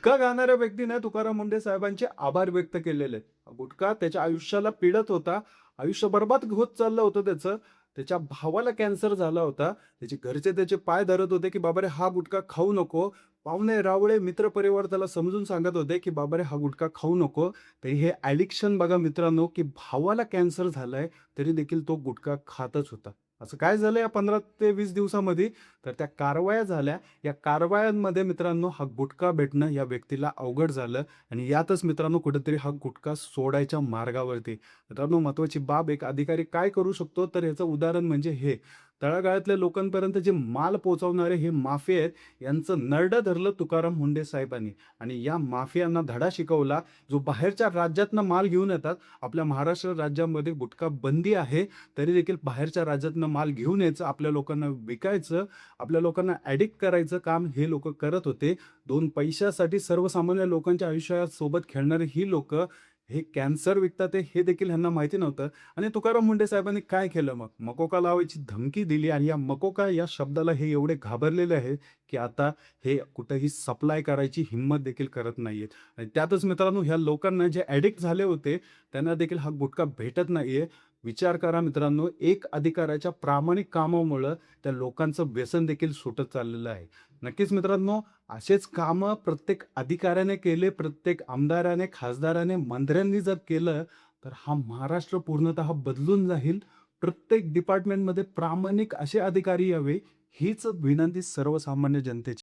गुटखा खाणाऱ्या व्यक्तीने तुकाराम मुंढे साहेबांचे आभार व्यक्त केलेले आहेत. गुटखा त्याच्या आयुष्याला पीडत होता. आयुष्य बरबाद होत चाललं होतं त्याचं. त्याच्या भावाला कॅन्सर झाला होता. त्याचे घरचे त्याचे पाय धरत होते, की "बाबा रे, हा गुटखा खाऊ नको." पाहुणे-रावळे, मित्रपरिवार त्याला समजून सांगत होते, की "बाबा रे, हा गुटखा खाऊ नको." तरी हे ॲडिक्शन बघा मित्रांनो, की भावाला कॅन्सर झालाय, तरी देखील तो गुटखा खातच होता. असं काय झालं या 15 ते 20 दिवसामध्ये? तर त्या कारवाया झाल्या. या कारवायांमध्ये मित्रांनो हा गुटखा भेटणं या व्यक्तीला अवघड झालं आणि यातच मित्रांनो कुठेतरी हा गुटखा सोडायच्या मार्गावरती. मित्रांनो महत्त्वाची बाब, एक अधिकारी काय करू शकतो, तर याचं उदाहरण म्हणजे हे. तळागाळातल्या लोकांपर्यंत जे माल पोहोचवणारे हे माफिया आहेत, यांचं नरडं धरलं तुकाराम मुंढे साहेबांनी आणि या माफियांना धडा शिकवला. जो बाहेरच्या राज्यातनं माल घेऊन येतात. आपल्या महाराष्ट्र राज्यामध्ये गुटखा बंदी आहे, तरी देखील बाहेरच्या राज्यातनं माल घेऊन यायचं, आपल्या लोकांना विकायचं, आपल्या लोकांना ॲडिक्ट करायचं काम हे लोकं करत होते. 2 पैशासाठी सर्वसामान्य लोकांच्या आयुष्यासोबत खेळणारी ही लोकं हे कॅन्सर विकतात आहे, हे देखील ह्यांना माहिती नव्हतं. आणि तुकाराम मुंढे साहेबांनी काय केलं मग? मकोका लावायची धमकी दिली आणि या मकोका या शब्दाला हे एवढे घाबरलेले आहेत, की आता हे कुठेही सप्लाय करायची हिंमत देखील करत नाहीयेत. आणि त्यातच मित्रांनो ह्या लोकांना जे ॲडिक्ट झाले होते, त्यांना देखील हा गुटखा भेटत नाहीये. विचार करा मित्रांनो, एक अधिकाऱ्याच्या प्रामाणिक कामामुळं त्या लोकांचं व्यसन देखील सुटत चाललेलं आहे. नक्कीच मित्रांनो, असेच कामं प्रत्येक अधिकाऱ्याने केले, प्रत्येक आमदाराने, खासदाराने, मंत्र्यांनी जर केलं, तर हा महाराष्ट्र पूर्णतः बदलून जाईल. प्रत्येक डिपार्टमेंटमध्ये प्रामाणिक असे अधिकारी यावे, हीच विनंती सर्वसामान्य जनतेची